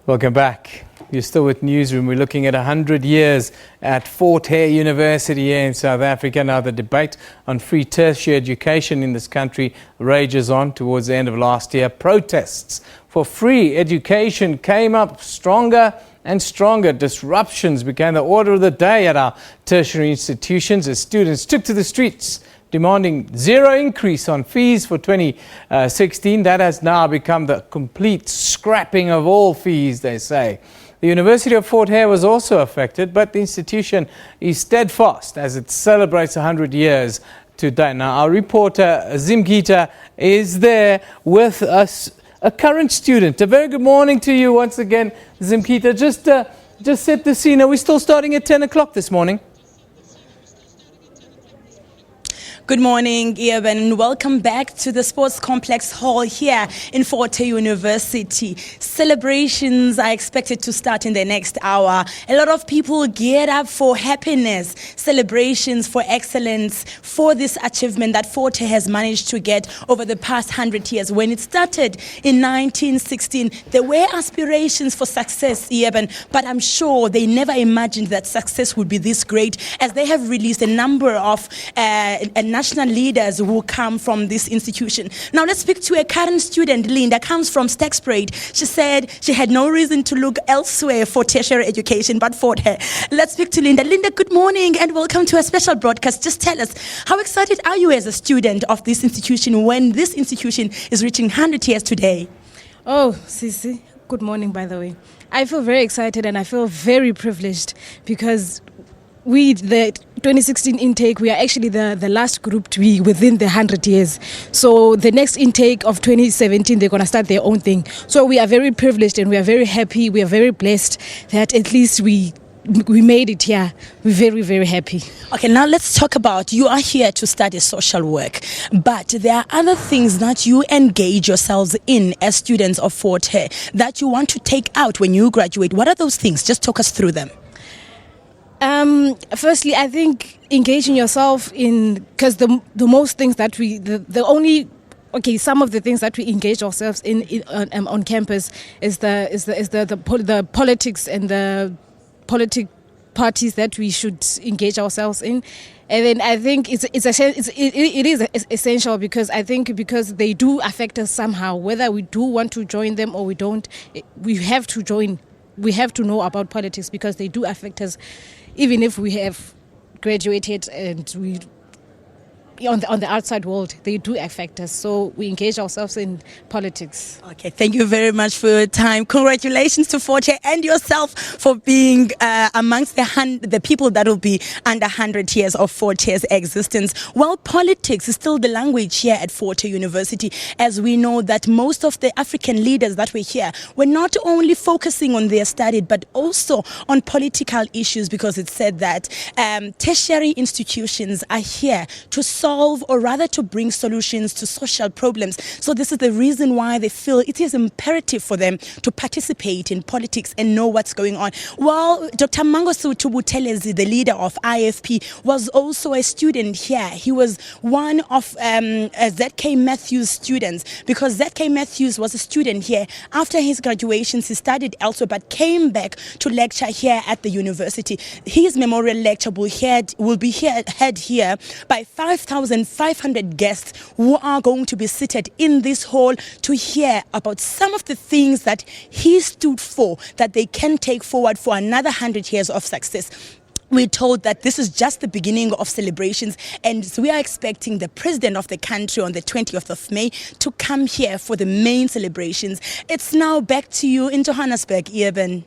Welcome back. You're still with Newsroom. We're looking at 100 years at Fort Hare University here in South Africa. Now the debate on free tertiary education in this country rages on. Towards the end of last year, protests for free education came up stronger and stronger. Disruptions became the order of the day at our tertiary institutions as students took to the streets demanding zero increase on fees for 2016. That has now become the complete scrapping of all fees, they say. The University of Fort Hare was also affected, but the institution is steadfast as it celebrates 100 years today. Now, our reporter Zimkhitha is there with us, a current student. A very good morning to you once again, Zimkhitha. Just set the scene. Are we still starting at 10 o'clock this morning? Good morning, Ian, and welcome back to the Sports Complex Hall here in Fort Hare University. Celebrations are expected to start in the next hour. A lot of people geared up for happiness, celebrations for excellence, for this achievement that Fort Hare has managed to get over the past 100 years. When it started in 1916, there were aspirations for success, Ian, but I'm sure they never imagined that success would be this great, as they have released a number of national leaders who come from this institution. Now let's speak to a current student. Linda comes from Steadfast. She said she had no reason to look elsewhere for tertiary education but Fort Hare. Let's speak to Linda. Linda, good morning and welcome to a special broadcast. Just tell us, how excited are you as a student of this institution when this institution is reaching 100 years today? Oh, Sisi, good morning, by the way. I feel very excited and I feel very privileged because the 2016 intake, we are actually the last group to be within the 100 years. So the next intake of 2017, they're going to start their own thing. So we are very privileged and we are very happy. We are very blessed that at least we made it here. We're very, very happy. Okay, now let's talk about, you are here to study social work, but there are other things that you engage yourselves in as students of Fort Hare that you want to take out when you graduate. What are those things? Just talk us through them. Firstly, I think engaging yourself in, because the most things that some of the things that we engage ourselves in on campus is the politics and the politic parties that we should engage ourselves in. And then I think it is essential because I think because they do affect us somehow, whether we do want to join them or we don't, we have to join. We have to know about politics because they do affect us, even if we have graduated and we on the outside world, they do affect us. So we engage ourselves in politics. Okay, thank you very much for your time. Congratulations to Fort Hare and yourself for being amongst the people that will be under 100 years of Fort Hare's existence. Well, politics is still the language here at Fort Hare University, as we know that most of the African leaders that were here were not only focusing on their study, but also on political issues, because it said that tertiary institutions are here to solve, or rather to bring solutions to social problems. So this is the reason why they feel it is imperative for them to participate in politics and know what's going on. Well, Dr. Mangosuthu Buthelezi, the leader of IFP, was also a student here. He was one of ZK Matthews' students, because ZK Matthews was a student here. After his graduation, he studied elsewhere but came back to lecture here at the university. His memorial lecture will be held here by 5,500 guests who are going to be seated in this hall to hear about some of the things that he stood for, that they can take forward for another 100 years of success. We're told that this is just the beginning of celebrations, and so we are expecting the president of the country on the 20th of May to come here for the main celebrations. It's now back to you in Johannesburg, Eben.